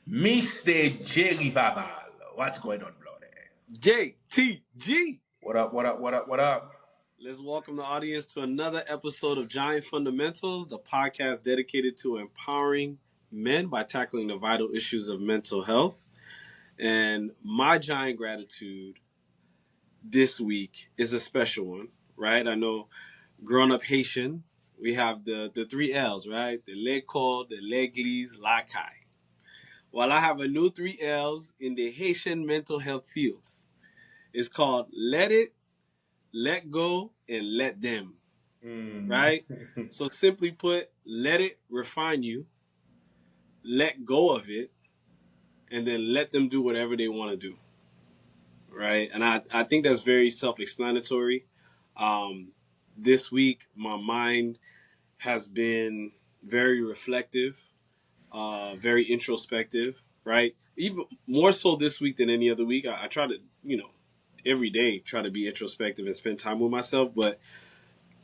Mr. Jerry Vaval. What's going on, bloody? JTG. What up, what up, what up, what up? Let's welcome the audience to another episode of Giant Fundamentals, the podcast dedicated to empowering men by tackling the vital issues of mental health. And my giant gratitude this week is a special one, right? I know growing up Haitian, we have the three L's, right? The l'école, the l'église, la caille. Well, I have a new three L's in the Haitian mental health field. It's called let it, let go, and let them. Right? So simply put, let it refine you, let go of it, and then let them do whatever they want to do. Right? And I think that's very self-explanatory. This week, my mind has been very reflective, very introspective, right? Even more so this week than any other week. I try to, every day try to be introspective and spend time with myself, but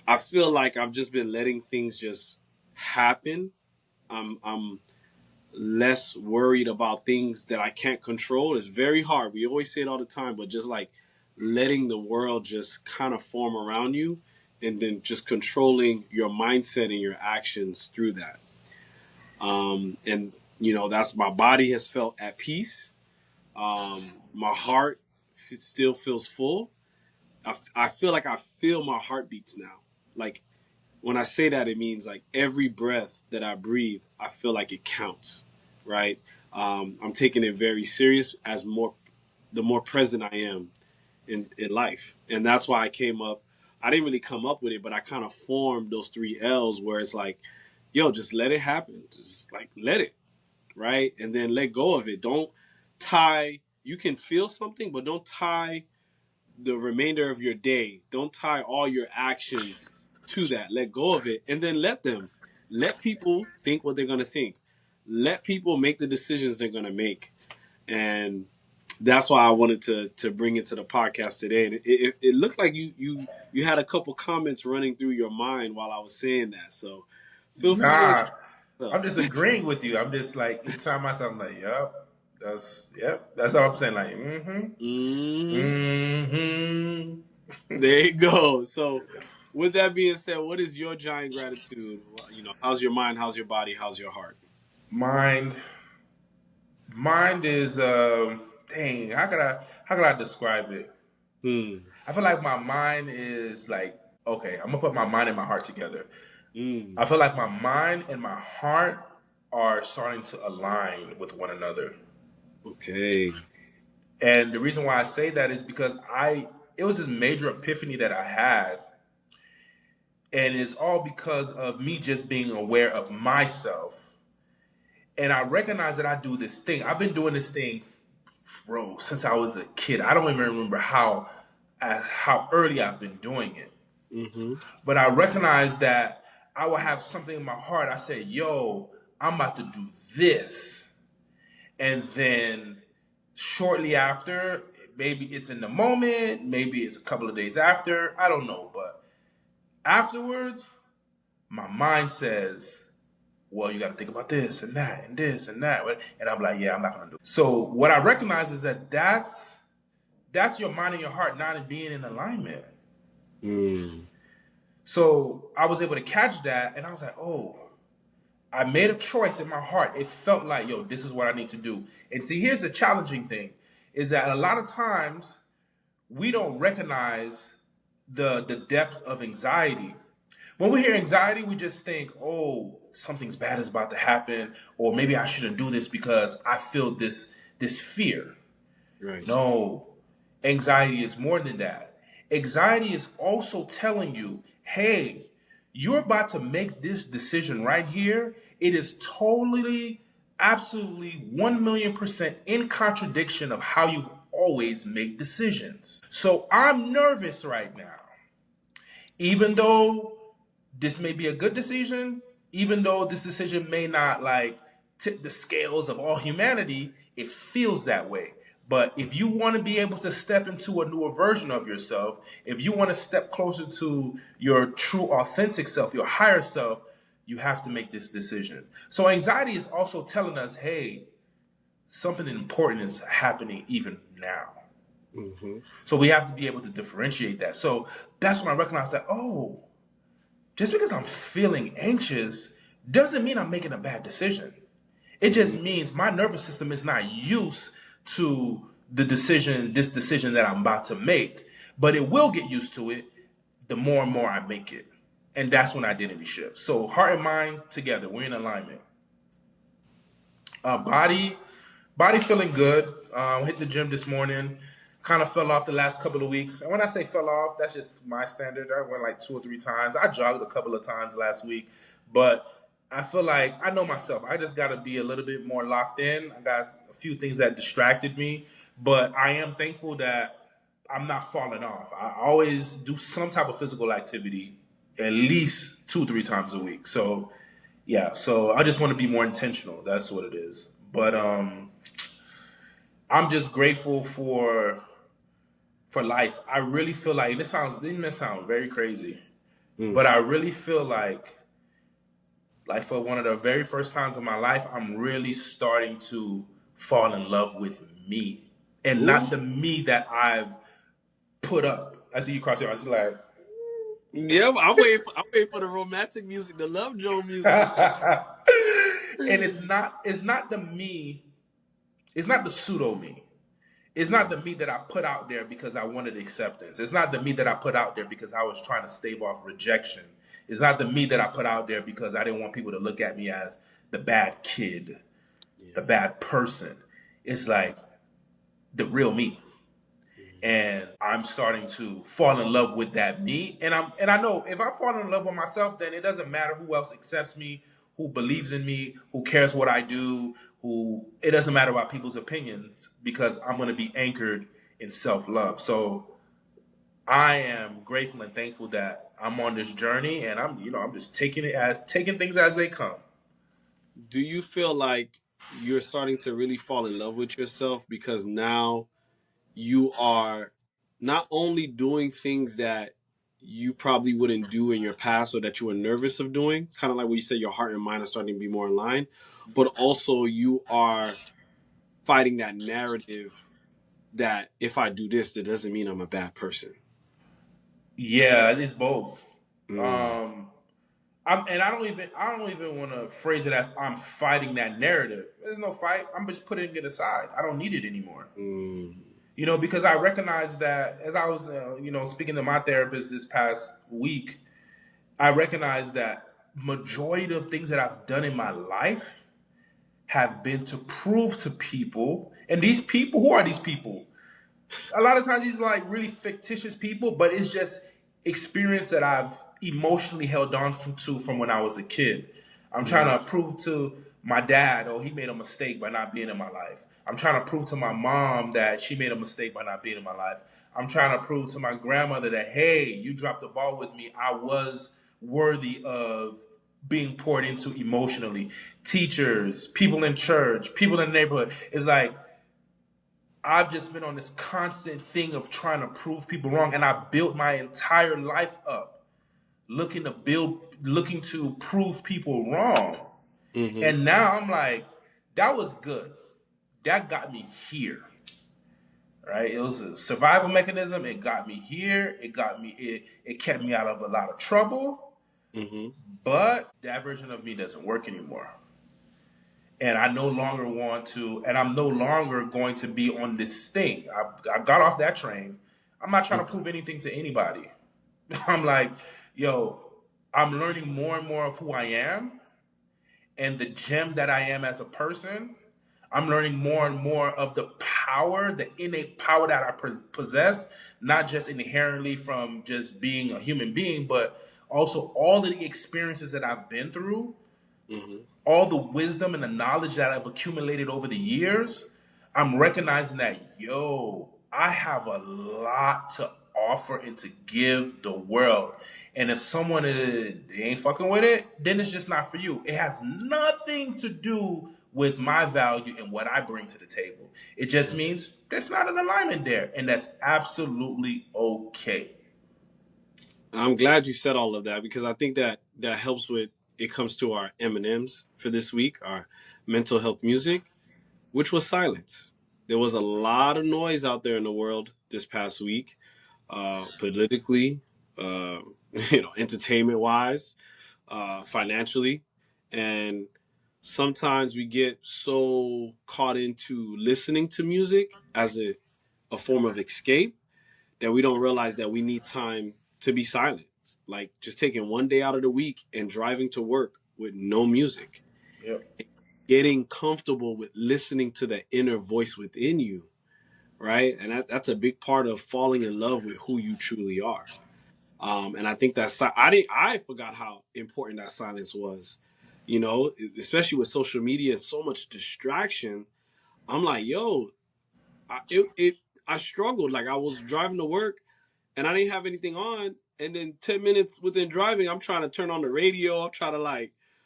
I feel like I've just been letting things just happen. I'm less worried about things that I can't control. It's very hard. We always say it all the time, but just like letting the world just kind of form around you and then just controlling your mindset and your actions through that. And that's my body has felt at peace. My heart still feels full. I feel like I feel my heartbeats now. Like when I say that, it means like every breath that I breathe, I feel like it counts, right? I'm taking it very serious the more present I am in life. And that's why I didn't really come up with it, but I kind of formed those three L's where it's like, yo, just let it happen. Just like, let it, right? And then let go of it. Don't tie, you can feel something, but don't tie the remainder of your day. Don't tie all your actions to that. Let go of it and then let them. Let people think what they're going to think. Let people make the decisions they're going to make. And that's why I wanted to bring it to the podcast today. And it looked like you had a couple comments running through your mind while I was saying that. So feel free to Nah, express yourself. I'm just agreeing with you. I'm just like inside myself, I'm like, that's all I'm saying. Like, There you go. So with that being said, what is your giant gratitude? Well, how's your mind? How's your body? How's your heart? mind, mind is dang. How could I describe it? Hmm. I feel like my mind is like, okay, I'm gonna put my mind and my heart together. Mm. I feel like my mind and my heart are starting to align with one another. Okay. And the reason why I say that is because it was a major epiphany that I had. And it's all because of me just being aware of myself. And I recognize that I do this thing. I've been doing this thing, bro, since I was a kid. I don't even remember how early I've been doing it. Mm-hmm. But I recognize that I will have something in my heart. I say, yo, I'm about to do this. And then shortly after, maybe it's in the moment, maybe it's a couple of days after, I don't know. But afterwards, my mind says, well, you got to think about this and that and this and that. And I'm like, yeah, I'm not going to do it. So what I recognize is that that's your mind and your heart not being in alignment. Mm. So I was able to catch that, and I was like, oh, I made a choice in my heart. It felt like, yo, this is what I need to do. And see, here's the challenging thing, is that a lot of times we don't recognize the depth of anxiety. When we hear anxiety, we just think, oh, something's bad is about to happen, or maybe I shouldn't do this because I feel this fear. Right. No, anxiety is more than that. Anxiety is also telling you, hey, you're about to make this decision right here. It is totally, absolutely 1,000,000% in contradiction of how you've always made decisions. So I'm nervous right now. Even though this may be a good decision, even though this decision may not like tip the scales of all humanity, it feels that way. But if you want to be able to step into a newer version of yourself, if you want to step closer to your true authentic self, your higher self, you have to make this decision. So anxiety is also telling us, hey, something important is happening even now. Mm-hmm. So we have to be able to differentiate that. So that's when I realized that, oh, just because I'm feeling anxious doesn't mean I'm making a bad decision. It just means my nervous system is not used to this decision that I'm about to make, but it will get used to it the more and more I make it. And that's when identity shifts. So heart and mind together, we're in alignment. Body, body feeling good. Hit the gym this morning. Kind of fell off the last couple of weeks. And when I say fell off, that's just my standard. I went like 2 or 3 times. I jogged a couple of times last week, but I feel like I know myself. I just got to be a little bit more locked in. I got a few things that distracted me, but I am thankful that I'm not falling off. I always do some type of physical activity at least 2 or 3 times a week. So yeah, so I just want to be more intentional. That's what it is. But I'm just grateful for life. I really feel like this may sound very crazy, but I really feel like for one of the very first times in my life, I'm really starting to fall in love with me and Ooh. not the me that I've put up. I see you cross your eyes like Yeah, I'm waiting for the romantic music, the love Joan music to start. and it's not the me, it's not the pseudo me. It's not the me that I put out there because I wanted acceptance. It's not the me that I put out there because I was trying to stave off rejection. It's not the me that I put out there because I didn't want people to look at me as the bad kid, the bad person. It's like the real me. And I'm starting to fall in love with that me. And I know if I'm falling in love with myself, then it doesn't matter who else accepts me, who believes in me, who cares what I do, who it doesn't matter about people's opinions because I'm going to be anchored in self-love. So I am grateful and thankful that I'm on this journey and I'm just taking things as they come. Do you feel like you're starting to really fall in love with yourself because now you are not only doing things that you probably wouldn't do in your past or that you were nervous of doing, kind of like what you said, your heart and mind are starting to be more in line, but also you are fighting that narrative that if I do this, that doesn't mean I'm a bad person. Yeah, it's both. Mm, Um and I don't even want to phrase it as I'm fighting that narrative. There's no fight. I'm just putting it aside. I don't need it anymore. mm, Because I recognize that as I was, speaking to my therapist this past week, I recognize that majority of things that I've done in my life have been to prove to people, and these people, who are these people? A lot of times these are like really fictitious people, but it's just experience that I've emotionally held on to from when I was a kid. I'm trying mm, to prove to my dad, oh, he made a mistake by not being in my life. I'm trying to prove to my mom that she made a mistake by not being in my life. I'm trying to prove to my grandmother that, hey, you dropped the ball with me. I was worthy of being poured into emotionally. Teachers, people in church, people in the neighborhood. It's like I've just been on this constant thing of trying to prove people wrong, and I built my entire life up looking to prove people wrong. mm-hmm. And now I'm like, that was good. That got me here, right? It was a survival mechanism. It got me here. It kept me out of a lot of trouble. Mm-hmm. But that version of me doesn't work anymore. And I no longer want to, and I'm no longer going to be on this thing. I got off that train. I'm not trying to prove anything to anybody. I'm like, yo, I'm learning more and more of who I am and the gem that I am as a person. I'm learning more and more of the power, the innate power that I possess, not just inherently from just being a human being, but also all of the experiences that I've been through, Mm-hmm. all the wisdom and the knowledge that I've accumulated over the years. I'm recognizing that, yo, I have a lot to offer and to give the world. And if someone they ain't fucking with it, then it's just not for you. It has nothing to do with my value and what I bring to the table. It just means there's not an alignment there, and that's absolutely okay. I'm glad you said all of that because I think that that helps with it comes to our M&Ms for this week, our mental health music. which was silence. There was a lot of noise out there in the world this past week, politically, uh, entertainment wise, financially, and sometimes we get so caught into listening to music as a form of escape that we don't realize that we need time to be silent. Like just taking one day out of the week and driving to work with no music, Yep. getting comfortable with listening to the inner voice within you, right? And that's a big part of falling in love with who you truly are. And I think I forgot how important that silence was, especially with social media and so much distraction. I'm like, yo, I struggled. Like I was driving to work and I didn't have anything on. And then 10 minutes within driving, I'm trying to turn on the radio.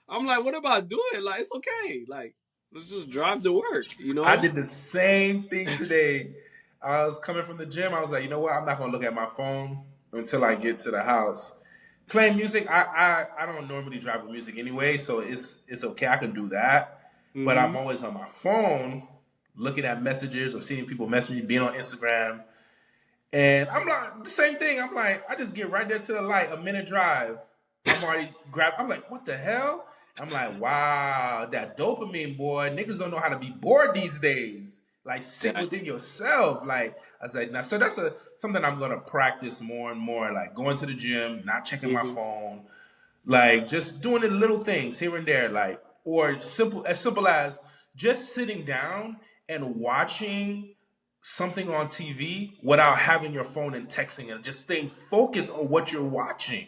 I'm like, what am I doing? Like, it's okay. Like, let's just drive to work, I did the same thing today. I was coming from the gym. I was like, you know what? I'm not gonna look at my phone until I get to the house. Playing music, I don't normally drive with music anyway, so it's okay. I can do that. But I'm Mm-hmm. always on my phone, looking at messages or seeing people message me, being on Instagram. And I'm like, the same thing. I'm like, I just get right there to the light, a minute drive. I'm already grabbed. I'm like, what the hell? I'm like, wow, that dopamine, boy. Niggas don't know how to be bored these days. Like, sit Exactly. within yourself. Like, I was like, now, so that's something I'm gonna practice more and more. Like going to the gym, not checking my Mm-hmm. phone, like just doing the little things here and there, like or simple as just sitting down and watching something on TV without having your phone and texting and just staying focused on what you're watching.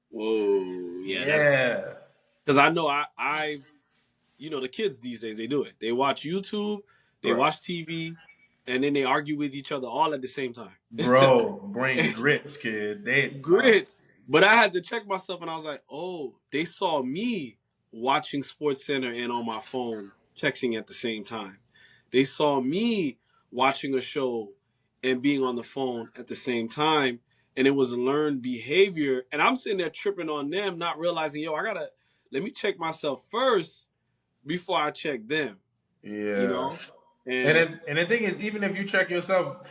Whoa, yeah, that's Yeah. because I know the kids these days they do it. They watch YouTube, they Right. watch TV, and then they argue with each other all at the same time. Bro, bring grits, kid. Grits. But I had to check myself and I was like, oh, they saw me watching Sports Center and on my phone texting at the same time. They saw me watching a show and being on the phone at the same time. And it was a learned behavior. And I'm sitting there tripping on them, not realizing, yo, let me check myself first before I check them, you Yeah. know? And And the thing is, even if you check yourself,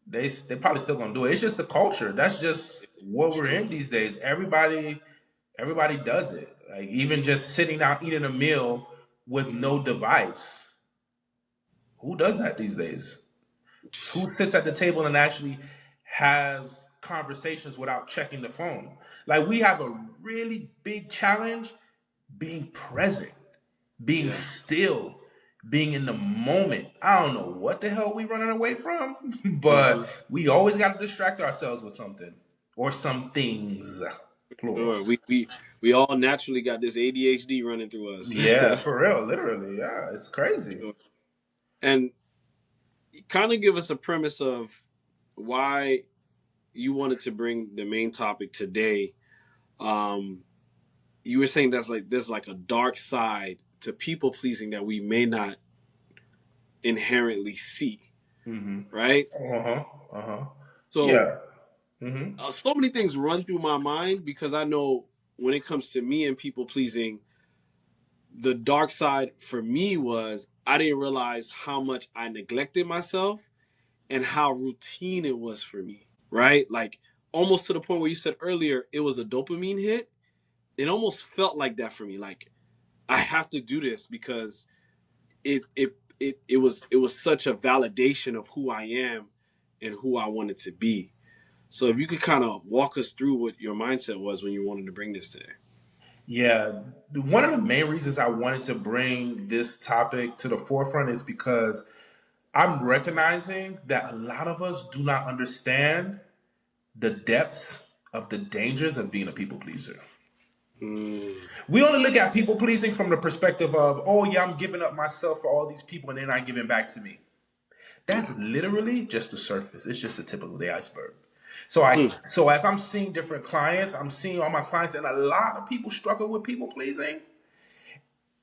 they probably still gonna do it. It's just the culture. That's just what it's we're true. in these days. Everybody does it. Like even just sitting down eating a meal with no device. Who does that these days? Who sits at the table and actually has conversations without checking the phone? Like we have a really big challenge being present, being Yeah. still, being in the moment. I don't know what the hell we running away from, but Mm-hmm. we always got to distract ourselves with something or some things, plural. Sure. We all naturally got this ADHD running through us. Yeah, for real, literally. Yeah, it's crazy. Sure. And kind of give us a premise of why you wanted to bring the main topic today. Um, you were saying there's like a dark side to people pleasing that we may not inherently see, Mm-hmm. right? Uh huh. Uh huh. So Yeah. Mm-hmm. so many things run through my mind because I know when it comes to me and people pleasing, the dark side for me was I didn't realize how much I neglected myself and how routine it was for me, right? Like almost to the point where you said earlier it was a dopamine hit. It almost felt like that for me. Like I have to do this because it was such a validation of who I am and who I wanted to be. So if you could kind of walk us through what your mindset was when you wanted to bring this today. Yeah. One of the main reasons I wanted to bring this topic to the forefront is because I'm recognizing that a lot of us do not understand the depths of the dangers of being a people pleaser. Mm, We only look at people pleasing from the perspective of, oh yeah, I'm giving up myself for all these people and they're not giving back to me. That's yeah. literally just the surface. It's just the tip of the iceberg. Mm, So as I'm seeing different clients, I'm seeing all my clients, and a lot of people struggle with people pleasing.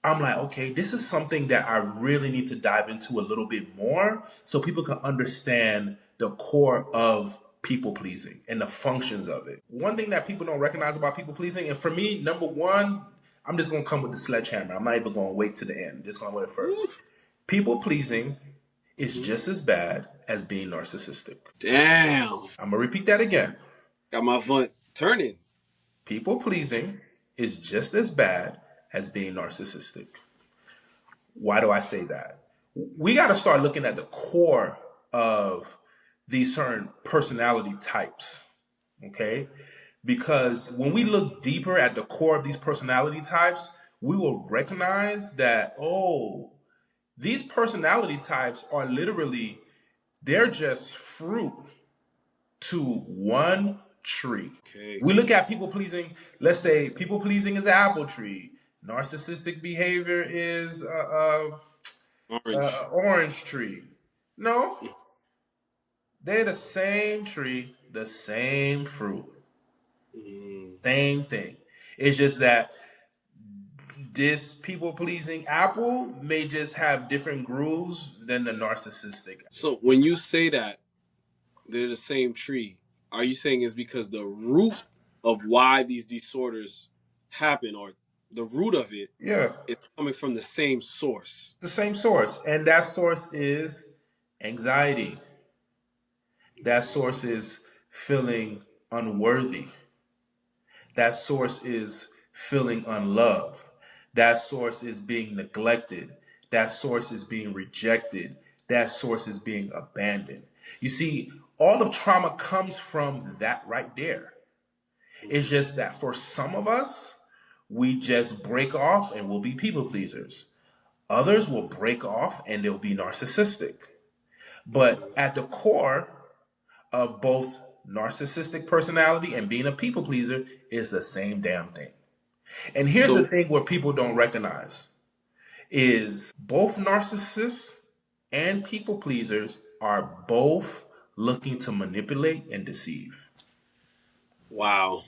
I'm like, okay, this is something that I really need to dive into a little bit more so people can understand the core of people pleasing and the functions of it. One thing that people don't recognize about people pleasing, and for me, number one, I'm just gonna come with the sledgehammer. I'm not even gonna wait to the end. Just gonna wait first. oof. People pleasing is just as bad as being narcissistic. Damn. I'm going to repeat that again. Got my foot turning. People pleasing is just as bad as being narcissistic. Why do I say that? We got to start looking at the core of these certain personality types, okay? Because when we look deeper at the core of these personality types, we will recognize that, oh, these personality types are literally, they're just fruit to one tree. Okay. We look at people pleasing, let's say people pleasing is an apple tree. Narcissistic behavior is Orange. orange tree. No, they're the same tree, the same fruit, same thing. It's just that this people pleasing apple may just have different grooves than the narcissistic. So when you say that they're the same tree, are you saying it's because the root of why these disorders happen, or the root of it, Yeah, is coming from the same source? the same source. And that source is anxiety. That source is feeling unworthy. That source is feeling unloved. That source is being neglected. That source is being rejected. That source is being abandoned. You see, all of trauma comes from that right there. It's just that for some of us, we just break off and we'll be people pleasers. Others will break off and they'll be narcissistic. But at the core of both narcissistic personality and being a people pleaser is the same damn thing. And here's the So thing where people don't recognize is both narcissists and people pleasers are both looking to manipulate and deceive. wow.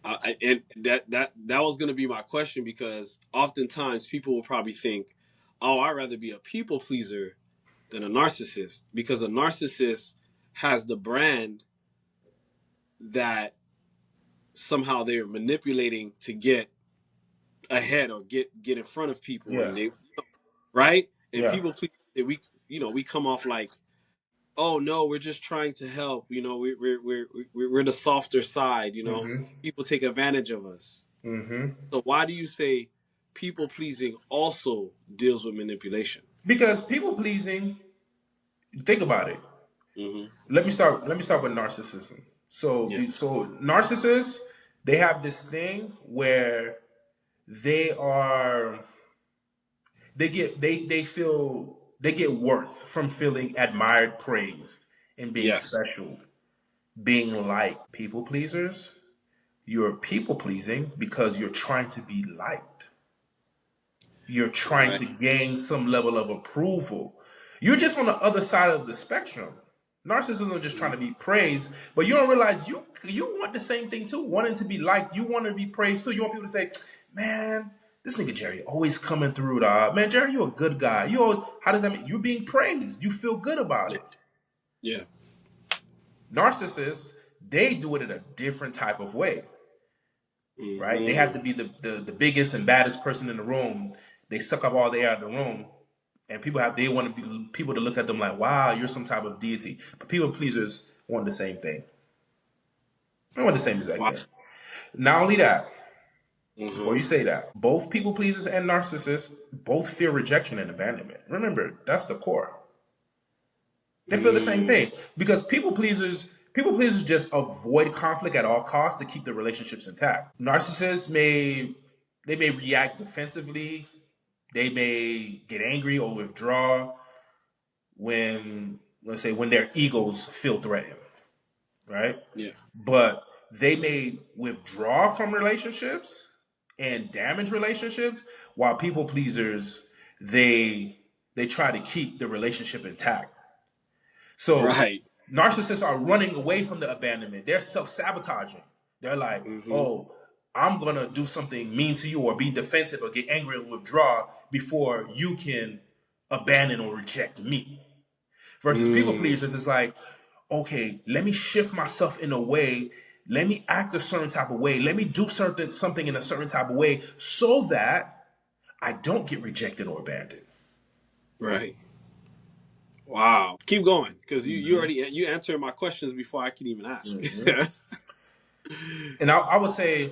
And that was going to be my question, because oftentimes people will probably think, oh, I'd rather be a people pleaser than a narcissist, because a narcissist has the brand that somehow they're manipulating to get ahead or get in front of people, Yeah. and they, right? And Yeah. people please, we come off like, oh no, we're just trying to help, we're the softer side, Mm-hmm. people take advantage of us. Mm-hmm. So why do you say people pleasing also deals with manipulation? Because people pleasing, think about it. Mm-hmm. Let me start with narcissism. So Yeah. so narcissists, they have this thing where they are they get worth from feeling admired, praised, and being Yes. special, being like people pleasers. You're people pleasing because you're trying to be liked. You're trying Right. to gain some level of approval. You're just on the other side of the spectrum. Narcissism is just trying to be praised, but you don't realize you want the same thing too, wanting to be liked. You want to be praised too. You want people to say, "Man, this nigga Jerry always coming through, dog. Man, Jerry, you a good guy. You always." How does that mean? You're being praised. You feel good about Yeah. it. Yeah. Narcissists, they do it in a different type of way, right? They have Mm-hmm. to be the biggest and baddest person in the room. They suck up all the air out of the room, and they want to be people to look at them like, wow, you're some type of deity. But people pleasers want the same thing. They want the same exact Wow. thing. Not only that, before Mm-hmm. you say that, both people pleasers and narcissists both fear rejection and abandonment. Remember, that's the core. They feel the same Mm. thing because people pleasers just avoid conflict at all costs to keep the relationships intact. Narcissists may react defensively. They may get angry or withdraw when, let's say, when their egos feel threatened, right? Yeah. But they may withdraw from relationships and damage relationships, while people pleasers they they try to keep the relationship intact. So Right. narcissists are running away from the abandonment. They're self-sabotaging. They're like, Mm-hmm. oh, I'm gonna do something mean to you or be defensive or get angry and withdraw before you can abandon or reject me. Versus people Mm. pleasers is like, okay, let me shift myself in a way, let me act a certain type of way, let me do something in a certain type of way so that I don't get rejected or abandoned. Right. Wow. Keep going, because you Mm-hmm. already you answered my questions before I can even ask. Mm-hmm. And I would say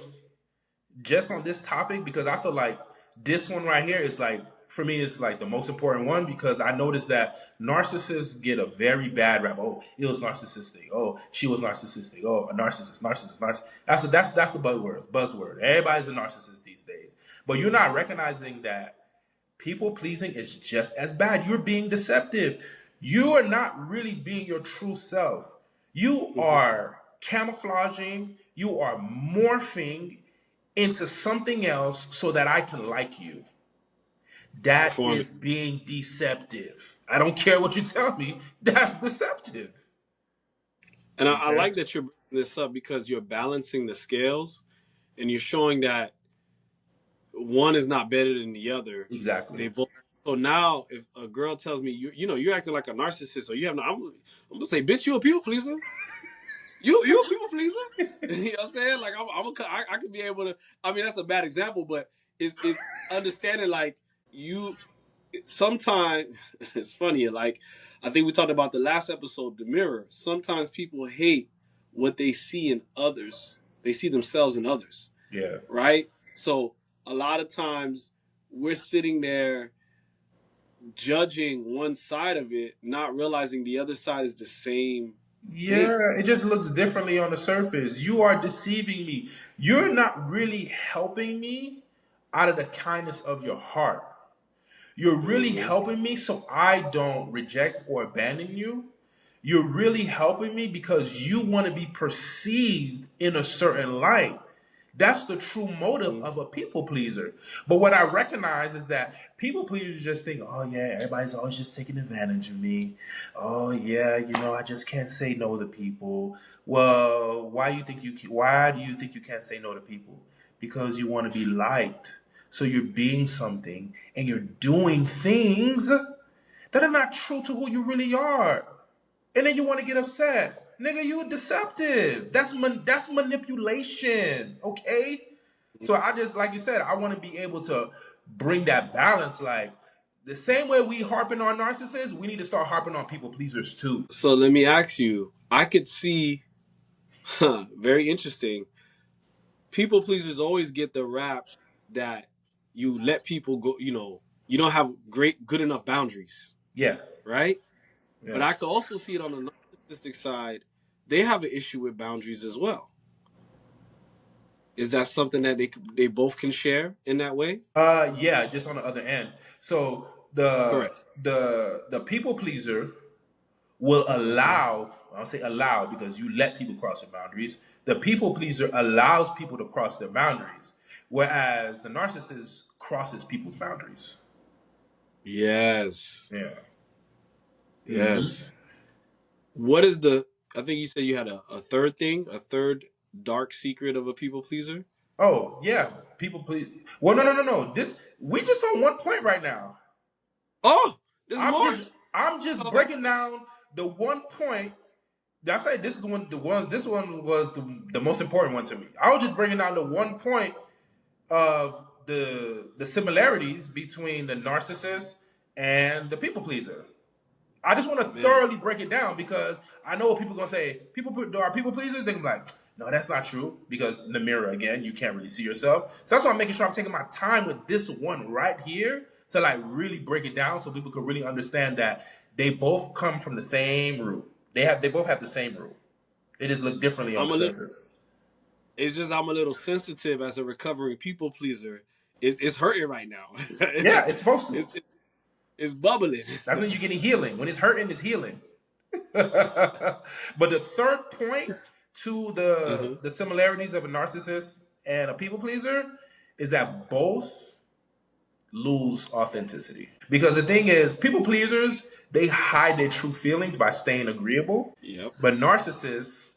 just on this topic, because I feel like this one right here is like, for me, it's like the most important one, because I noticed that narcissists get a very bad rap. Oh, it was narcissistic. Oh, she was narcissistic. Oh, a narcissist, narcissist, narcissist. That's the buzzword. Buzzword. Everybody's a narcissist these days, but you're not recognizing that people pleasing is just as bad. You're being deceptive. You are not really being your true self. You Mhm. are camouflaging. You are morphing into something else so that I can like you. That Performing. is being deceptive. I don't care what you tell me. That's deceptive. And I Okay. like that you're bringing this up, because you're balancing the scales and you're showing that one is not better than the other. Exactly. They both. So now, if a girl tells me you're acting like a narcissist, or you have no, I'm gonna say, bitch, you a people pleaser. You a people pleaser. You know what I'm saying? Like I could be able to. I mean, that's a bad example, but it's understanding, like, you. Sometimes it's funny. Like, I think we talked about the last episode, the mirror. Sometimes people hate what they see in others. They see themselves in others, Yeah. right? So a lot of times we're sitting there judging one side of it, not realizing the other side is the same thing. Yeah, it just looks differently on the surface. You are deceiving me. You're not really helping me out of the kindness of your heart. You're really Mm-hmm. helping me so I don't reject or abandon you. You're really helping me because you want to be perceived in a certain light. That's the true motive of a people pleaser. But what I recognize is that people pleasers just think, oh yeah, everybody's always just taking advantage of me. Oh yeah, I just can't say no to people. Well, why do you think you can't say no to people? Because you want to be liked. So you're being something and you're doing things that are not true to who you really are. And then you want to get upset. Nigga, you deceptive. That's manipulation. Okay? So I just, like you said, I want to be able to bring that balance. Like the same way we harping on narcissists, we need to start harping on people pleasers too. So let me ask you. I could see, very interesting. People pleasers always get the rap that you let people go. You don't have good enough boundaries, Yeah. right? But Yeah. I could also see it on the narcissistic side. They have an issue with boundaries as well. Is that something that they both can share in that way? Yeah, just on the other end. So the Correct. the people pleaser will Mm-hmm. allow, I'll say allow because you let people cross their boundaries. The people pleaser allows people to cross their boundaries, whereas the narcissist crosses people's boundaries. Yes. Yeah. Hmm. Yes. What is the? I think you said you had a third thing, a third dark secret of a people pleaser. Oh, yeah. People please. Well, no. We just on one point right now. Oh, there's I'm more. just I'm just Oh my God. breaking down the one point. I say this is this one was the most important one to me. I was just breaking down the one point of the similarities between the narcissist and the people pleaser. I just want to Man. thoroughly break it down because I know what people are gonna say. Are people pleasers. They're gonna be like, no, that's not true because in the mirror again, you can't really see yourself. So that's why I'm making sure I'm taking my time with this one right here to like really break it down so people can really understand that they both come from the same root. They both have the same root. They just look differently on I'm the a little. surface. It's just I'm a little sensitive as a recovering people pleaser. It's hurting right now. Yeah, it's supposed to. it's it's bubbling. That's when you're getting healing. When it's hurting, it's healing. But the third point to the Hmm. the similarities of a narcissist and a people pleaser is that both lose authenticity. Because the thing is, people pleasers, they hide their true feelings by staying agreeable. Yep. But narcissists,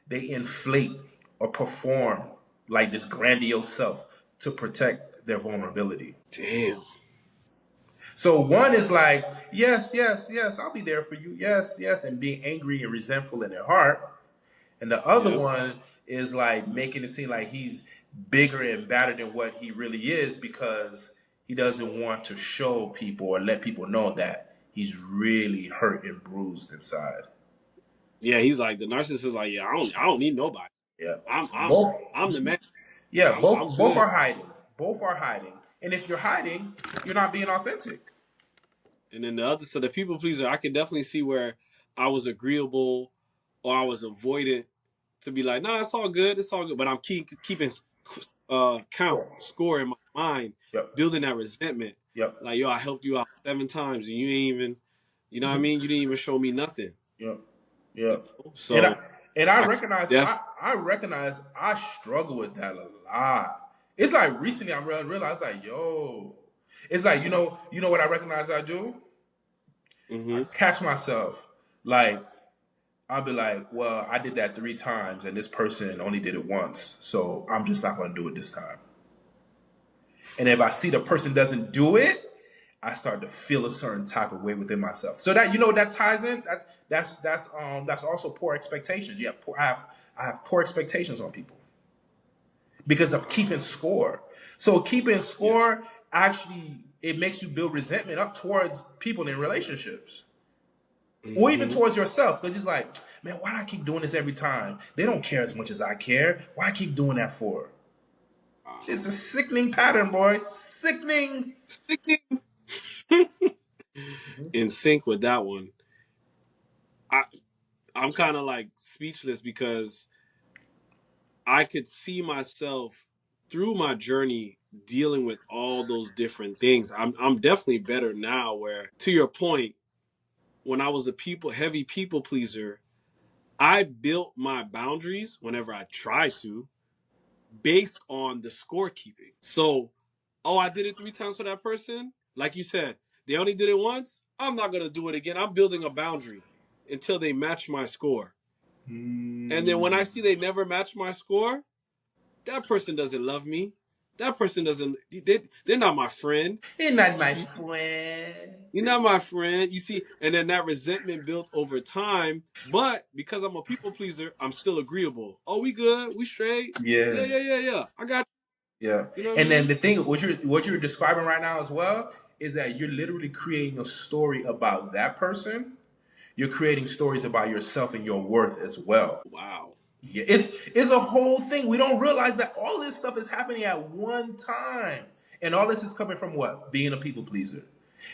they inflate or perform like this grandiose self to protect their vulnerability. Damn. So one is like, yes, I'll be there for you. Yes, and being angry and resentful in their heart. And the other Yep. one is like making it seem like he's bigger and badder than what he really is because He doesn't want to show people or let people know that he's really hurt and bruised inside. Yeah, he's like the narcissist is like, yeah, I don't need nobody. Yeah, I'm I'm both. I'm the man. Yeah, I'm both good. are hiding. Both are hiding. And if you're hiding, you're not being authentic. And then the other, so the people pleaser, I can definitely see where I was agreeable or I was avoidant to be like, nah, it's all good, it's all good. But I'm keeping count, Cool. score in my mind, Yep. building that resentment. Yep. Like, yo, I helped you out 7 times and you ain't even, you know what I mean? You didn't even show me nothing. Yep. You Yep. know? And So I I recognize def I struggle with that a lot. It's like recently I realized like, yo, it's like you know what I recognize I do? I hmm catch myself like I'll be like, well, I did that 3 times and this person only did it once, so I'm just not going to do it this time. And if I see the person doesn't do it, I start to feel a certain type of way within myself. So that that ties in. That's also poor expectations. Yeah, I have poor expectations on people because of keeping score. So keeping yeah. score actually it makes you build resentment up towards people in relationships. Or even hmm towards yourself, because it's like, man, why do I keep doing this every time? They don't care as much as I care. Why I keep doing that for? It's a sickening pattern, boy. Sickening. Sticking in sync with that one. I I'm kind of like speechless because I could see myself through my journey dealing with all those different things. I'm definitely better now where to your point, when I was a heavy people pleaser, I built my boundaries whenever I tried to based on the scorekeeping. So, oh, I did it 3 times for that person. Like you said, they only did it once. I'm not going to do it again. I'm building a boundary until they match my score. And then when I Mm. see they never match my score, that person doesn't love me. That person doesn't. They're not my friend. You're not my You, friend. you're not my friend. You see, and then that resentment built over time. But because I'm a people pleaser, I'm still agreeable. Oh, we good. We straight. Yeah, Yeah, yeah, yeah, yeah. I got yeah. you. You know what I And then mean? the thing, what you're describing right now as well, is that you're literally creating a story about that person. You're creating stories about yourself and your worth as well. Wow. Yeah, it's a whole thing. We don't realize that all this stuff is happening at one time, and all this is coming from what? Being a people pleaser.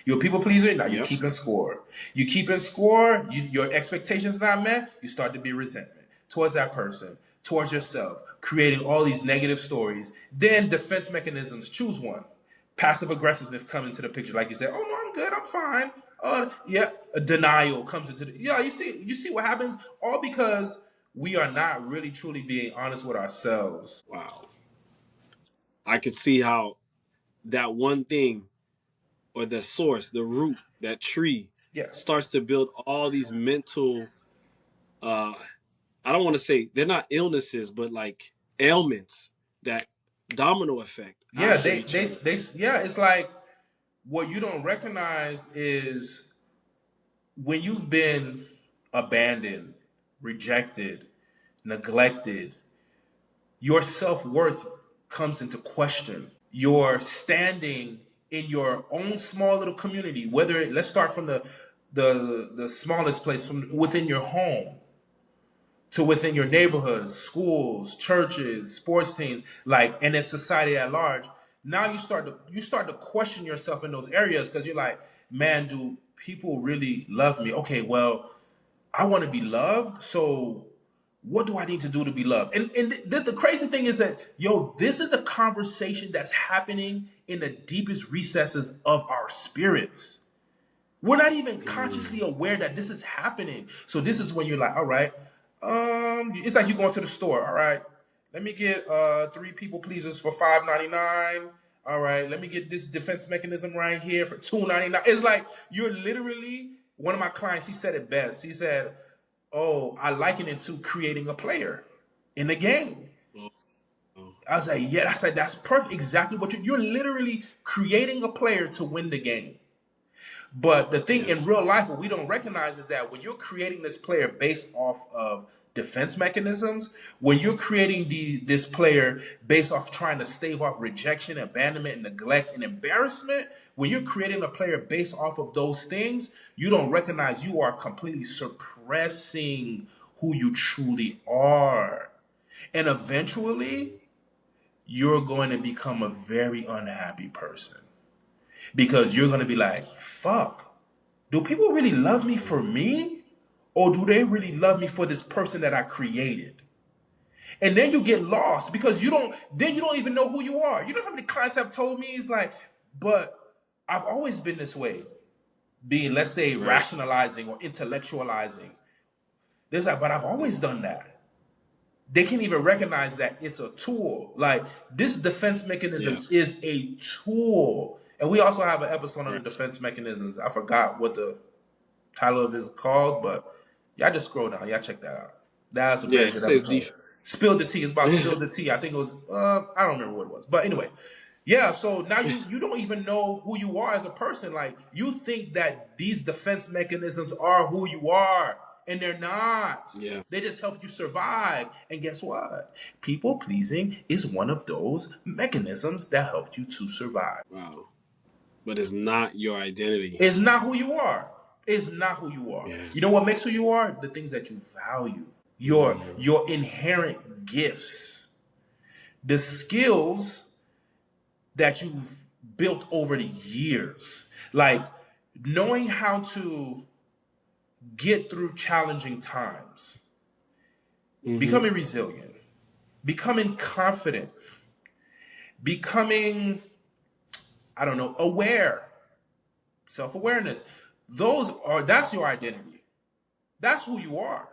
You're a people pleaser. Now you're Yep. keeping score. You keeping score. Your expectations not met. You start to be resentment towards that person, towards yourself, creating all these negative stories. Then defense mechanisms. Choose one. Passive aggressiveness come into the picture, like you said. Oh no, I'm good. I'm fine. Yeah. A denial comes into the. Yeah, you see what happens. All because we are not really truly being honest with ourselves. Wow. I could see how that one thing or the source, the root, that tree Yeah. starts to build all these mental uh I don't want to say they're not illnesses, but like ailments that domino effect Yeah, after each other. yeah, it's like what you don't recognize is when you've been abandoned, rejected, neglected, your self-worth comes into question. Your standing in your own small little community, let's start from the smallest place, from within your home to within your neighborhoods, schools, churches, sports teams, like, and in society at large. Now you start to question yourself in those areas because you're like, man, do people really love me? Okay, well, I want to be loved, so what do I need to do to be loved? And the crazy thing is that, yo, this is a conversation that's happening in the deepest recesses of our spirits. We're not even consciously Mm. aware that this is happening. So this is when you're like, all right, it's like you going to the store. All right, let me get 3 people pleasers for $5.99. All right, let me get this defense mechanism right here for $2.99. It's like you're literally one of my clients. He said it best. He said, "Oh, I liken it to creating a player in the game." Oh, oh. I was like, "Yeah." I said, "That's perfect. Exactly what you're literally creating a player to win the game." But the thing Yeah. in real life, what we don't recognize is that when you're creating this player based off of defense mechanisms, when you're creating this player based off trying to stave off rejection, abandonment, neglect, and embarrassment, when you're creating a player based off of those things, you don't recognize you are completely suppressing who you truly are. And eventually, you're going to become a very unhappy person because you're going to be like, fuck, do people really love me for me? Or do they really love me for this person that I created? And then you get lost because you don't even know who you are. You know how many clients have told me, it's like, but I've always been this way, being, let's say, rationalizing or intellectualizing. There's like, but I've always done that. They can't even recognize that it's a tool. Like, this defense mechanism is a tool. And we also have an episode on the defense mechanisms. I forgot what the title of it is called, but y'all just scroll down. Y'all check that out. That's a very good episode. Spill the tea. It's about spill the tea. I think it was, I don't remember what it was. But anyway, yeah, so now you don't even know who you are as a person. Like, you think that these defense mechanisms are who you are. And they're not. Yeah. They just help you survive. And guess what? People pleasing is one of those mechanisms that help you to survive. Wow. But it's not your identity. It's not who you are. It's not who you are. Yeah. You know what makes who you are? The things that you value. Your inherent gifts. The skills that you've built over the years. Like, knowing how to get through challenging times, becoming resilient, becoming confident, becoming, aware, self-awareness. That's your identity. That's who you are.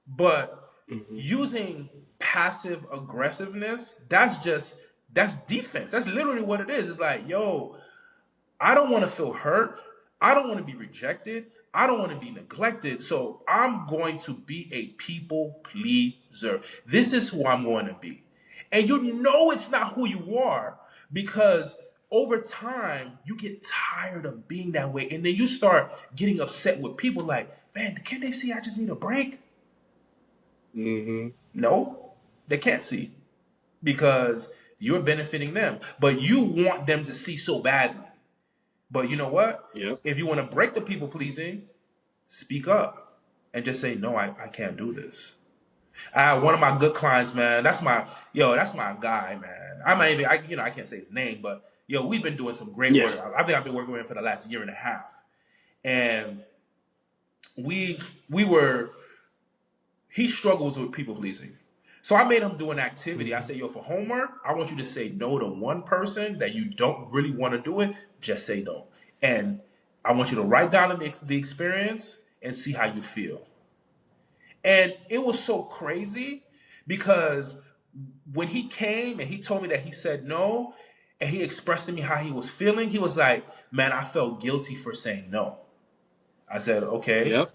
But using passive aggressiveness, that's defense. That's literally what it is. It's like, yo, I don't want to feel hurt. I don't want to be rejected. I don't want to be neglected. So I'm going to be a people pleaser. This is who I'm going to be. And you know it's not who you are because over time you get tired of being that way. And then you start getting upset with people like, man, can't they see I just need a break? No, they can't see because you're benefiting them. But you want them to see so badly. But you know what? Yep. If you want to break the people pleasing, speak up and just say, no, I can't do this. One of my good clients, man, that's my guy, man. I can't say his name, but we've been doing some great work. I think I've been working with him for the last year and a half. And he struggles with people pleasing. So I made him do an activity. I said, for homework, I want you to say no to one person that you don't really want to do it. Just say no. And I want you to write down the experience and see how you feel. And it was so crazy because when he came and he told me that he said no, and he expressed to me how he was feeling, he was like, man, I felt guilty for saying no. I said, okay. Yep.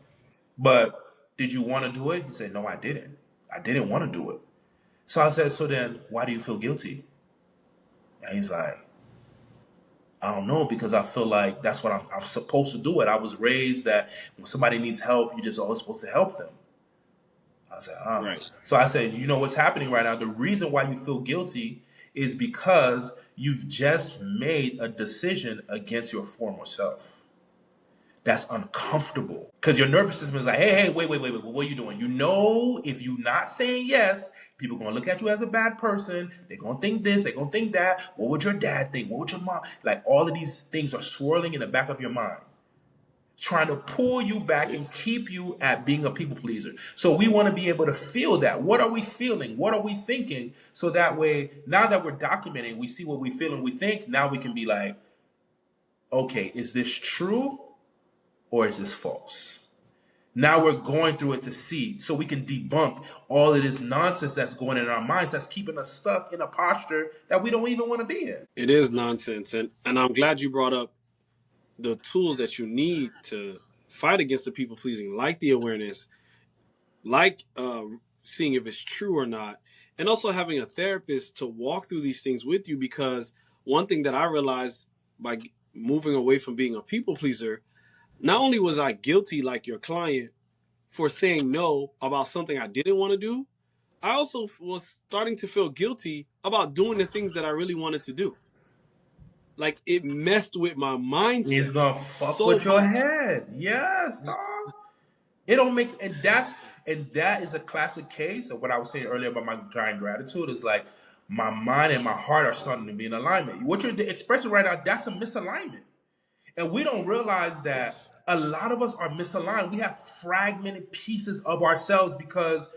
But did you want to do it? He said, no, I didn't. I didn't want to do it. So I said, so then why do you feel guilty? And he's like, I don't know, because I feel like that's what I'm supposed to do it. I was raised that when somebody needs help, you're just always supposed to help them. I said, Right. So I said, you know what's happening right now? The reason why you feel guilty is because you've just made a decision against your former self. That's uncomfortable because your nervous system is like, hey, wait, what are you doing? You know, if you're not saying yes, people are going to look at you as a bad person. They're going to think this, they're going to think that. What would your dad think? What would your mom? Like, all of these things are swirling in the back of your mind, trying to pull you back and keep you at being a people pleaser. So we want to be able to feel that. What are we feeling? What are we thinking? So that way, now that we're documenting, we see what we feel and we think. Now we can be like, okay, is this true? Or is this false? Now we're going through it to see so we can debunk all of this nonsense that's going in our minds that's keeping us stuck in a posture that we don't even want to be in. It is nonsense. And I'm glad you brought up the tools that you need to fight against the people pleasing, like the awareness, like seeing if it's true or not, and also having a therapist to walk through these things with you. Because one thing that I realized by moving away from being a people pleaser, not only was I guilty like your client for saying no about something I didn't want to do, I also was starting to feel guilty about doing the things that I really wanted to do. Like it messed with my It's mindset gonna fuck so with your much. head. Yes, dog. It don't make and that is a classic case of what I was saying earlier about my giant gratitude is like my mind and my heart are starting to be in alignment. What you're expressing right now, that's a misalignment. And we don't realize that Yes. a lot of us are misaligned. We have fragmented pieces of ourselves because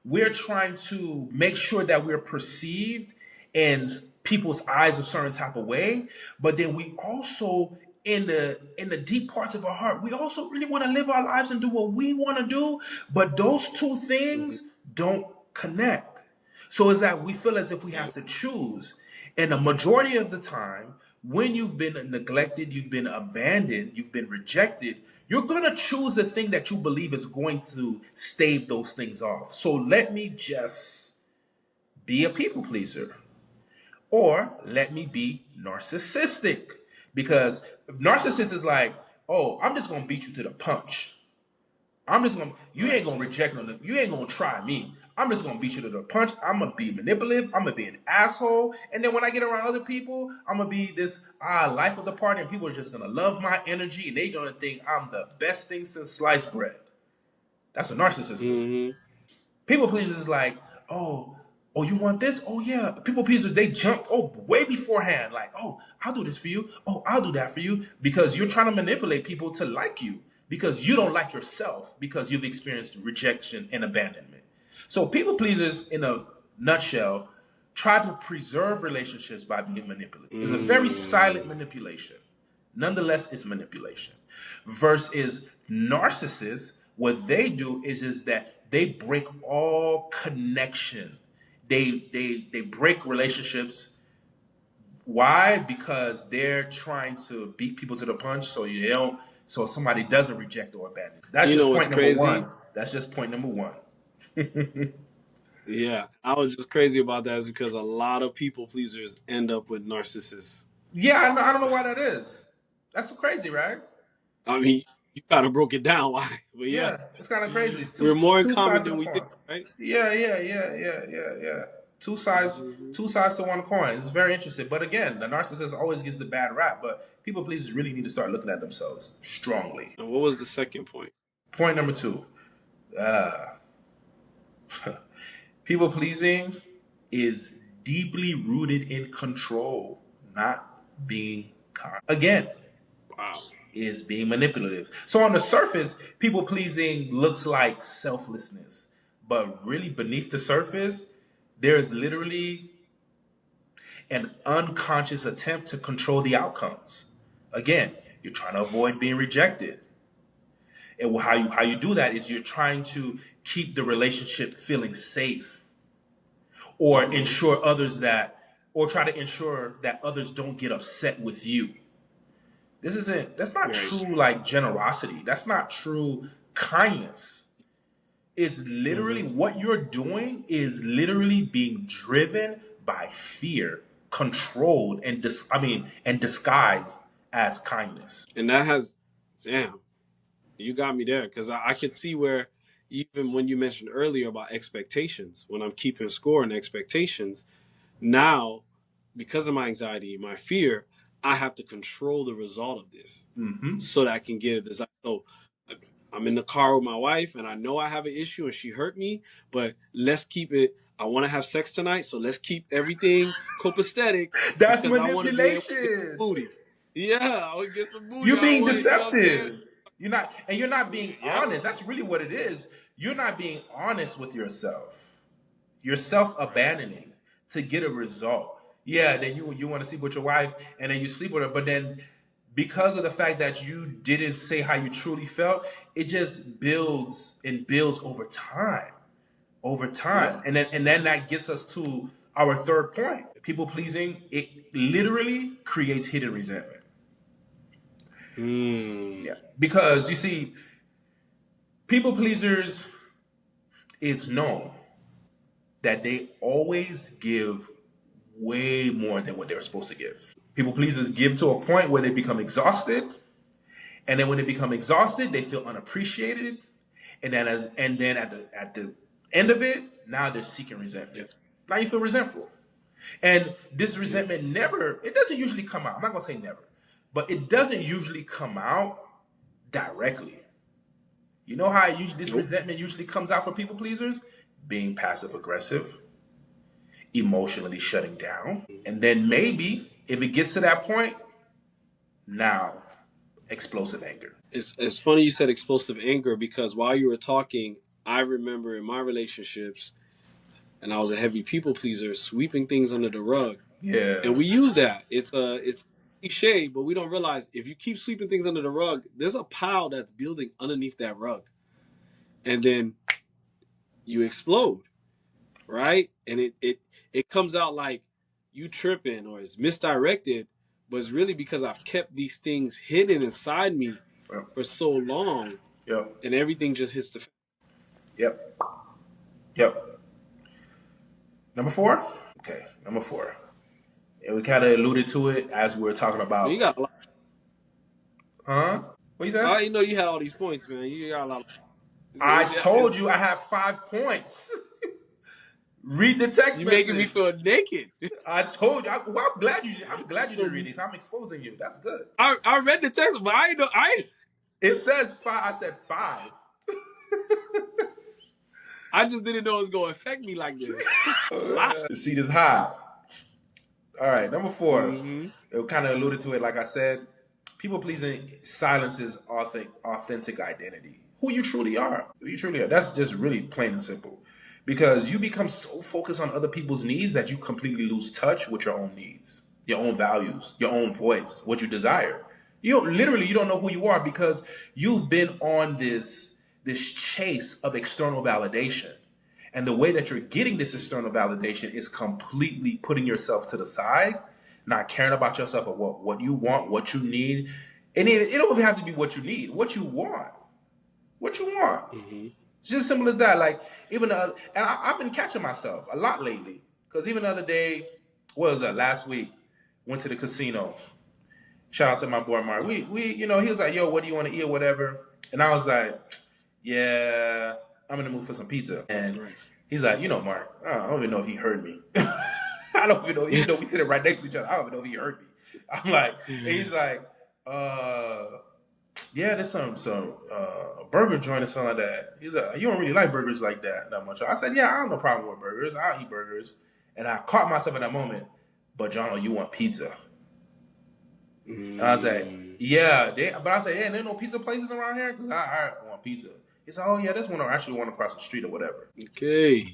we're trying to make sure that we're perceived in people's eyes a certain type of way. But then we also in the deep parts of our heart, we also really want to live our lives and do what we want to do. But those two Mm-hmm. things don't connect. So it's that we feel as if we Yeah. have to choose. And the majority of the time, when you've been neglected, you've been abandoned, you've been rejected, you're going to choose the thing that you believe is going to stave those things off. So let me just be a people pleaser, or let me be narcissistic. Because if narcissist is like, oh, I'm just going to beat you to the punch. I'm just gonna. You ain't Right. gonna reject no. You ain't gonna try me. I'm just gonna beat you to the punch. I'm gonna be manipulative. I'm gonna be an asshole. And then when I get around other people, I'm gonna be this life of the party, and people are just gonna love my energy, and they gonna think I'm the best thing since sliced bread. That's what narcissism is. Mm-hmm. People pleasers is like, oh, you want this? Oh yeah. People pleasers, they jump way beforehand. Like, oh, I'll do this for you. Oh, I'll do that for you. Because you're trying to manipulate people to like you. Because you don't like yourself because you've experienced rejection and abandonment. So people pleasers, in a nutshell, try to preserve relationships by being manipulative. It's a very silent Mm. manipulation. Nonetheless, it's manipulation. Versus narcissists, what they do is that they break all connection. They break relationships. Why? Because they're trying to beat people to the punch so you don't so somebody doesn't reject or abandon. That's You know just what's point number crazy? one. That's just point number one. Yeah, I was just crazy about that is because a lot of people pleasers end up with narcissists. Yeah, I don't know why that is. That's so crazy, right? I mean, you kind of broke it down why, but yeah, Yeah, it's kind of crazy. It's we're more in two common sides of than the we think, coin. right? Yeah. Mm-hmm. Two sides to one coin. It's very interesting. But again, the narcissist always gets the bad rap. But people pleasers really need to start looking at themselves strongly. And what was the second point? Point number two: people pleasing is deeply rooted in control, not being kind. Again, Wow. is being manipulative. So on the surface, people pleasing looks like selflessness, but really beneath the surface, there is literally an unconscious attempt to control the outcomes. Again, you're trying to avoid being rejected. And how you do that is you're trying to keep the relationship feeling safe or Mm-hmm. try to ensure that others don't get upset with you. That's not Right. true like generosity. That's not true kindness. It's literally Mm-hmm. what you're doing is literally being driven by fear, controlled and disguised as kindness. And that has, damn, you got me there because I could see where even when you mentioned earlier about expectations, when I'm keeping score and expectations, now because of my anxiety, my fear, I have to control the result of this Hmm. so that I can get a desire. So I'm in the car with my wife and I know I have an issue and she hurt me, but let's keep it. I want to have sex tonight, so let's keep everything copacetic That's because I want to be able to get some manipulation. booty. Yeah, I want to get some booty. You're I being want, you know what I'm saying? deceptive. You're not being Yeah. honest. That's really what it is. You're not being honest with yourself. You're Right. self-abandoning to get a result. Yeah, then you want to sleep with your wife and then you sleep with her, but then because of the fact that you didn't say how you truly felt, it just builds and builds over time. Over time. Yeah. And then that gets us to our third point. People pleasing, it literally creates hidden resentment. Mm. Yeah. Because you see, people pleasers, it's known that they always give way more than what they're supposed to give. People pleasers give to a point where they become exhausted. And then when they become exhausted, they feel unappreciated. And then at the end of it, now they're seeking resentment. Yep. Now you feel resentful. And this resentment it doesn't usually come out. I'm not gonna say never, but it doesn't usually come out directly. You know how this resentment usually comes out for people pleasers? Being passive aggressive, emotionally shutting down, and then maybe if it gets to that point, now explosive anger. It's funny you said explosive anger, because while you were talking, I remember in my relationships, and I was a heavy people pleaser, sweeping things under the rug. Yeah. And we use that. It's cliche, but we don't realize if you keep sweeping things under the rug, there's a pile that's building underneath that rug. And then you explode, right? And it comes out like you tripping or it's misdirected, but it's really because I've kept these things hidden inside me for so long. Yep. And everything just hits the fan. Yep. Yep. Number 4? Okay, number 4. And we kind of alluded to it as we were talking about. You got a lot. Huh? What you said? I didn't know you had all these points, man. You got a lot. I told you I have 5 points. Read the text You're message. making me feel naked. I told you. I'm glad you didn't read these. I'm exposing you. That's good. I read the text, but I know It says 5. I said 5. I just didn't know it was going to affect me like this. The seat is high. All right, number 4. Mm-hmm. It kind of alluded to it, like I said. People pleasing silences authentic identity. Who you truly are. Who you truly are. That's just really plain and simple. Because you become so focused on other people's needs that you completely lose touch with your own needs, your own values, your own voice, what you desire. You don't know who you are because you've been on this chase of external validation. And the way that you're getting this external validation is completely putting yourself to the side, not caring about yourself or what you want, what you need. And it don't even have to be what you need, what you want. What you want. Mm-hmm. It's just simple as that. Like, even I've been catching myself a lot lately. Because even the other day, what was that, last week, went to the casino. Shout out to my boy Mark. We he was like, yo, what do you want to eat or whatever? And I was like, yeah, I'm in the mood for some pizza. And he's like, Mark, I don't even know if he heard me. I don't even know, even though we sitting right next to each other, I don't even know if he heard me. I'm like, and he's like, yeah, there's some burger joint or something like that. He's like, you don't really like burgers like that much. I said, yeah, I have no problem with burgers. I'll eat burgers. And I caught myself in that moment, but Jono, you want pizza. And I was like, yeah. But I said, yeah, there's no pizza places around here? Because I want pizza. He said, oh, yeah, there's one across the street or whatever. Okay.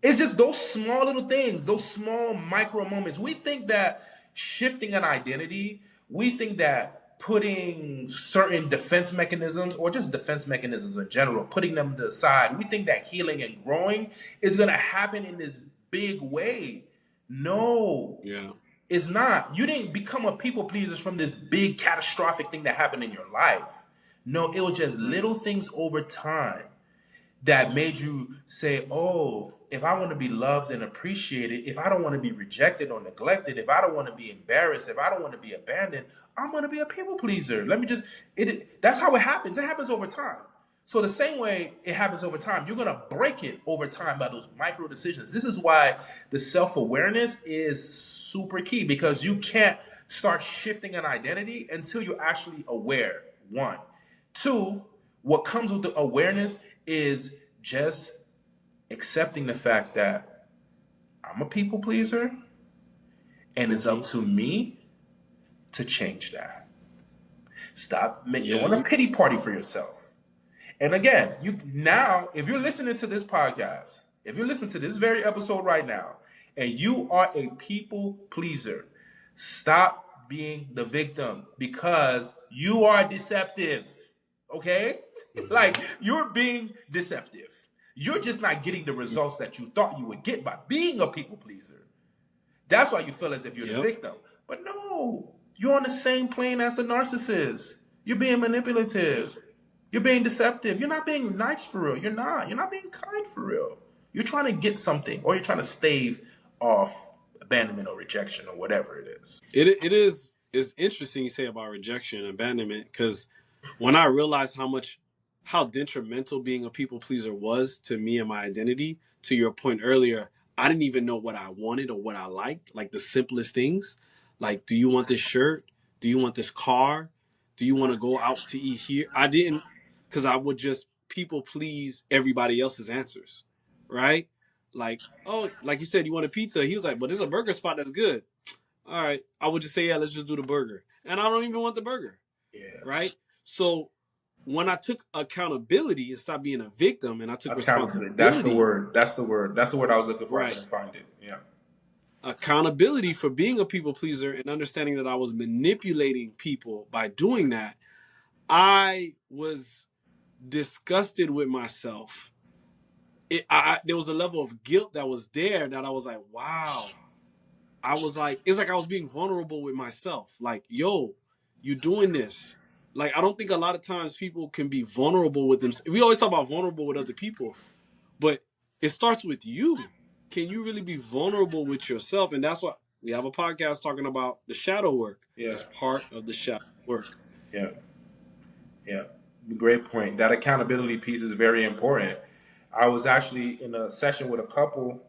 It's just those small little things, those small micro moments. We think that shifting an identity, we think that putting certain defense mechanisms or just defense mechanisms in general, putting them to the side, we think that healing and growing is going to happen in this big way. No. Yeah. It's not. You didn't become a people pleaser from this big catastrophic thing that happened in your life. No, it was just little things over time that made you say, oh, if I want to be loved and appreciated, if I don't want to be rejected or neglected, if I don't want to be embarrassed, if I don't want to be abandoned, I'm going to be a people pleaser. That's how it happens. It happens over time. So the same way it happens over time, you're going to break it over time by those micro decisions. This is why the self-awareness is super key, because you can't start shifting an identity until you're actually aware, 1. 2, what comes with the awareness is just accepting the fact that I'm a people pleaser and it's up to me to change that. Stop doing a pity party for yourself. And again, if you're listening to this podcast, if you're listening to this very episode right now, and you are a people pleaser, stop being the victim, because you are deceptive. Okay? Like, you're being deceptive. You're just not getting the results that you thought you would get by being a people pleaser. That's why you feel as if you're the victim. But no, you're on the same plane as the narcissist. You're being manipulative. You're being deceptive. You're not being nice for real. You're not. You're not being kind for real. You're trying to get something, or you're trying to stave off abandonment or rejection or whatever it is. It's interesting you say about rejection and abandonment, because when I realized how much how detrimental being a people pleaser was to me and my identity. To your point earlier, I didn't even know what I wanted or what I liked, like the simplest things. Like, do you want this shirt? Do you want this car? Do you want to go out to eat here? I didn't, because I would just people please everybody else's answers, right? Like, oh, like you said, you want a pizza. He was like, but there's a burger spot that's good. All right. I would just say, yeah, let's just do the burger. And I don't even want the burger, Yeah. right? So when I took accountability and stopped being a victim and I took Accountability. That's the responsibility, word. That's the word. That's the word I was looking for. I right? couldn't find it. Yeah. Accountability for being a people pleaser and understanding that I was manipulating people by doing that, I was disgusted with myself. There was a level of guilt that was there that I was like, wow. I was like, it's like I was being vulnerable with myself. Like, yo, you doing this. Like, I don't think a lot of times people can be vulnerable with themselves. We always talk about vulnerable with other people, but it starts with you. Can you really be vulnerable with yourself? And that's why we have a podcast talking about the shadow work. Yeah. It's part of the shadow work. Yeah. Yeah. Great point. That accountability piece is very important. I was actually in a session with a couple,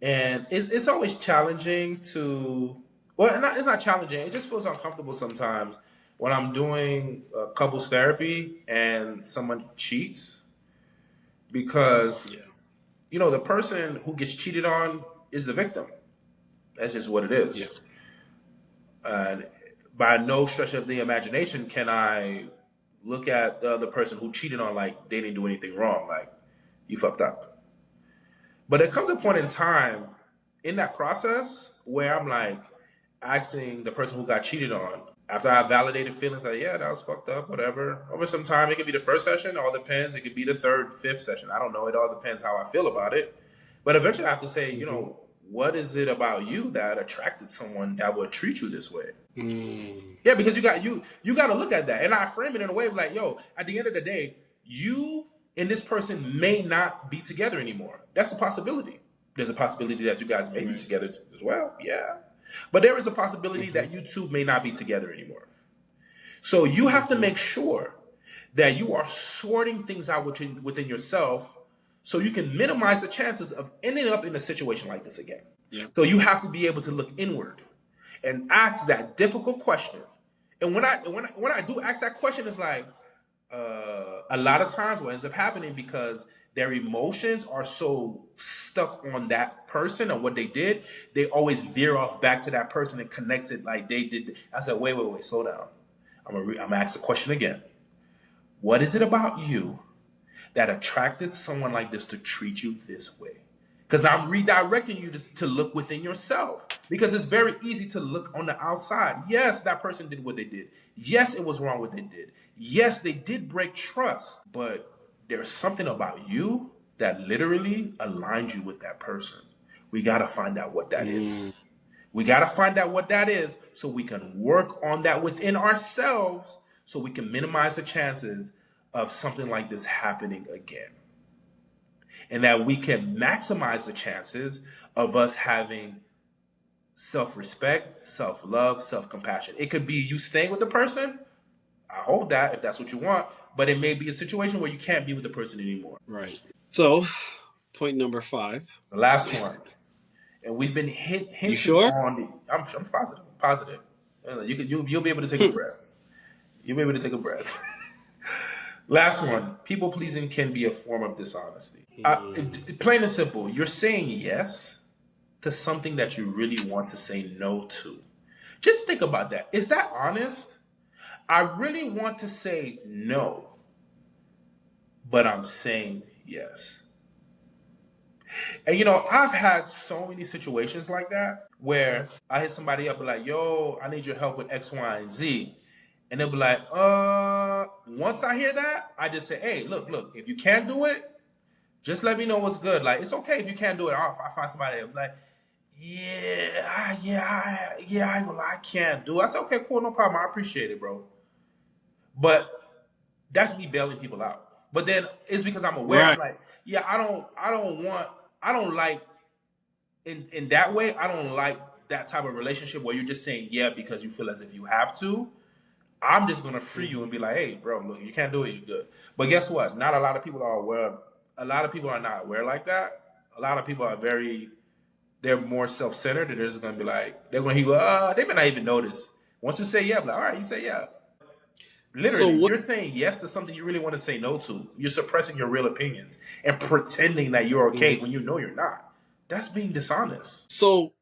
and it's always challenging to, well, it's not challenging. It just feels uncomfortable sometimes when I'm doing couples therapy and someone cheats because, Yeah. the person who gets cheated on is the victim. That's just what it Yeah. is. And by no stretch of the imagination can I look at the other person who cheated on like they didn't do anything wrong. Like, you fucked up. But there comes a point in time in that process where I'm like asking the person who got cheated on after I validated feelings like, yeah, that was fucked up, whatever. Over some time, it could be the first session, it all depends. It could be the third, fifth session. I don't know. It all depends how I feel about it. But eventually I have to say, Mm-hmm. what is it about you that attracted someone that would treat you this way? Mm. Yeah, because you got to look at that, and I frame it in a way of like, yo, at the end of the day, you and this person may not be together anymore. That's a possibility. There's a possibility that you guys may be Right. together as well. Yeah, but there is a possibility Mm-hmm. that you two may not be together anymore. So you have to Mm-hmm. make sure that you are sorting things out within yourself, so you can minimize the chances of ending up in a situation like this again. Yeah. So you have to be able to look inward and ask that difficult question. And when I do ask that question, it's like a lot of times what ends up happening, because their emotions are so stuck on that person and what they did, they always veer off back to that person and connects it like they did. I said, wait, slow down. I'm gonna ask the question again. What is it about you that attracted someone like this to treat you this way? Because now I'm redirecting you to look within yourself. Because it's very easy to look on the outside. Yes, that person did what they did. Yes, it was wrong what they did. Yes, they did break trust. But there's something about you that literally aligned you with that person. We got to find out what that is. Mm. We got to find out what that is so we can work on that within ourselves, so we can minimize the chances of something like this happening again. And that we can maximize the chances of us having self-respect, self-love, self-compassion. It could be you staying with the person. I hope that if that's what you want, but it may be a situation where you can't be with the person anymore. Right. So, point number 5. The last one, and we've been You hinting sure? on the. I'm positive. Positive. You'll be able to take a breath. You'll be able to take a breath. Last one. People pleasing can be a form of dishonesty. Plain and simple. You're saying yes to something that you really want to say no to. Just think about that. Is that honest? I really want to say no, but I'm saying yes. And I've had so many situations like that where I hit somebody up and like, yo, I need your help with X, Y, and Z. And they'll be like, once I hear that, I just say, hey, look, if you can't do it, just let me know what's good. Like, it's okay if you can't do it. I'll find somebody else. Like, I ain't gonna lie, I can't do it. I said, okay, cool, no problem. I appreciate it, bro. But that's me bailing people out. But then it's because I'm aware. I'm Right. like, yeah, I don't like in that way. I don't like that type of relationship where you're just saying yeah because you feel as if you have to. I'm just gonna free you and be like, hey, bro, look, you can't do it, you're good. But guess what? Not a lot of people are aware of, a lot of people are not aware like that. A lot of people are they're more self-centered, and they're just gonna be like, they're gonna hear, they may not even notice. Once you say yeah, I'm like, all right, you say yeah. So Literally, what? you're saying yes to something you really want to say no to. You're suppressing your real opinions and pretending that you're okay when you know you're not. That's being dishonest. So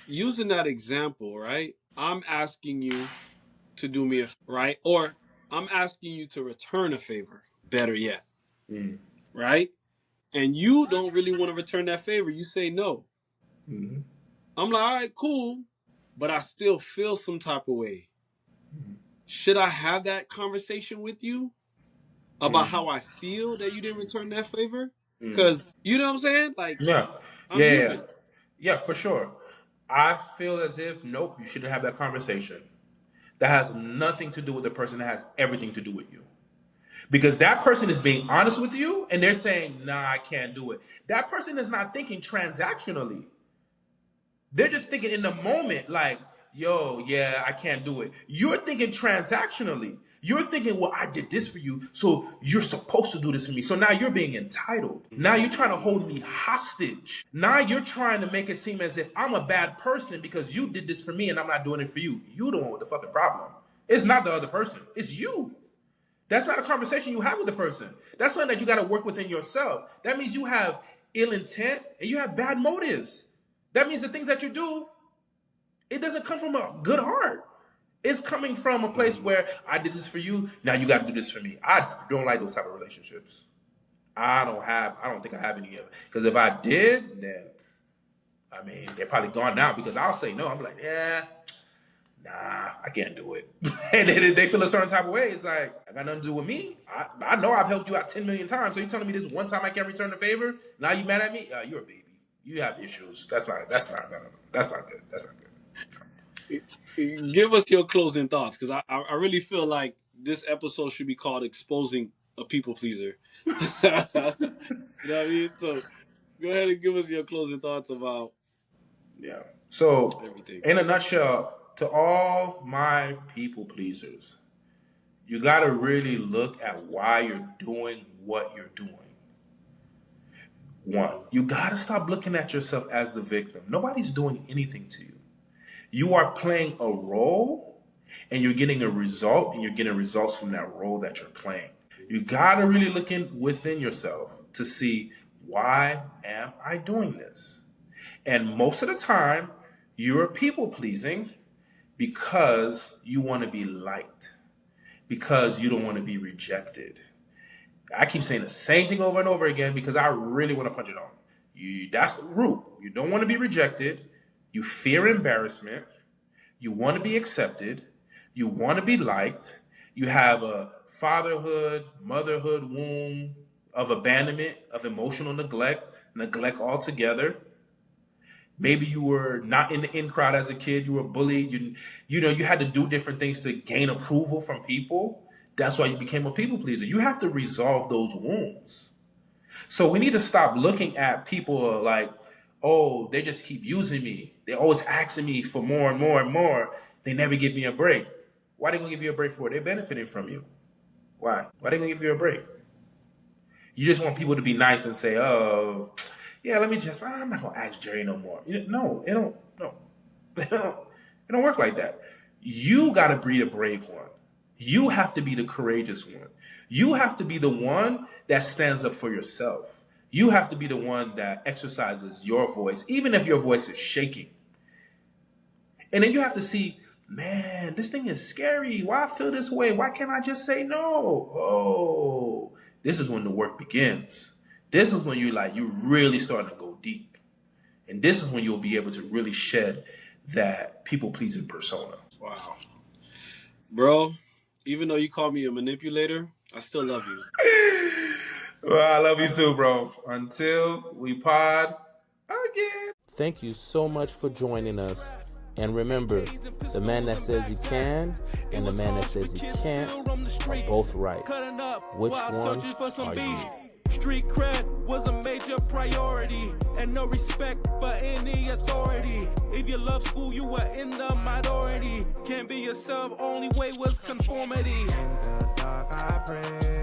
using that example, right? I'm asking you to do me a right, or I'm asking you to return a favor. Better yet, right? And you don't really want to return that favor. You say no. Mm-hmm. I'm like, all right, cool, but I still feel some type of way. Should I have that conversation with you about how I feel that you didn't return that favor? Because you know what I'm saying? Like, Yeah. I'm Yeah, yeah. human. Yeah, for sure. I feel as if, nope, you shouldn't have that conversation. That has nothing to do with the person, that has everything to do with you. Because that person is being honest with you and they're saying, nah, I can't do it. That person is not thinking transactionally. They're just thinking in the moment, like, yo, yeah, I can't do it. You're thinking transactionally. You're thinking, well, I did this for you, so you're supposed to do this for me. So now you're being entitled. Now you're trying to hold me hostage. Now you're trying to make it seem as if I'm a bad person because you did this for me and I'm not doing it for you. You the one with the fucking problem. It's not the other person. It's you. That's not a conversation you have with the person. That's something that you got to work within yourself. That means you have ill intent and you have bad motives. That means the things that you do, it doesn't come from a good heart. It's coming from a place where I did this for you, now you got to do this for me. I don't like those type of relationships. I don't think I have any of it. Because if I did, then, I mean, they're probably gone now because I'll say no. I'm like, yeah, nah, I can't do it. And then if they feel a certain type of way, it's like, I got nothing to do with me. I know I've helped you out 10 million times. So you're telling me this one time I can't return the favor? Now you mad at me? You're a baby. You have issues. That's not good. That's not good. Give us your closing thoughts, because I really feel like this episode should be called "Exposing a People Pleaser." You know what I mean? So go ahead and give us your closing thoughts about So everything. in a nutshell, to all my people pleasers, you got to really look at why you're doing what you're doing. One, you got to stop looking at yourself as the victim. Nobody's doing anything to you. You are playing a role and you're getting a result, and you're getting results from that role that you're playing. You got to really look within yourself to see, why am I doing this? And most of the time, you're people pleasing because you want to be liked, because you don't want to be rejected. I keep saying the same thing over and over again because I really want to punch it on. That's the root. You don't want to be rejected. You fear embarrassment. You want to be accepted. You want to be liked. You have a fatherhood, motherhood womb of abandonment, of emotional neglect altogether. Maybe you were not in the in crowd as a kid. You were bullied. You had to do different things to gain approval from people. That's why you became a people pleaser. You have to resolve those wounds. So we need to stop looking at people like, oh, they just keep using me. They're always asking me for more and more and more. They never give me a break. Why are they going to give you a break for? They're benefiting from you. Why? Why are they going to give you a break? You just want people to be nice and say, oh, yeah, I'm not going to ask Jerry no more. No, it don't. No. It don't work like that. You got to be the brave one. You have to be the courageous one. You have to be the one that stands up for yourself. You have to be the one that exercises your voice, even if your voice is shaking. And then you have to see, man, this thing is scary. Why I feel this way? Why can't I just say no? Oh, this is when the work begins. This is when you're really starting to go deep. And this is when you'll be able to really shed that people-pleasing persona. Wow, bro. Even though you call me a manipulator, I still love you. Well, I love you too, bro. Until we pod again. Thank you so much for joining us. And remember, the man that says he can and the man that says he can't are both right. Which one are you? Street cred was a major priority, and no respect for any authority. If you love school, you were in the minority. Can't be yourself, only way was conformity. In the dark I pray.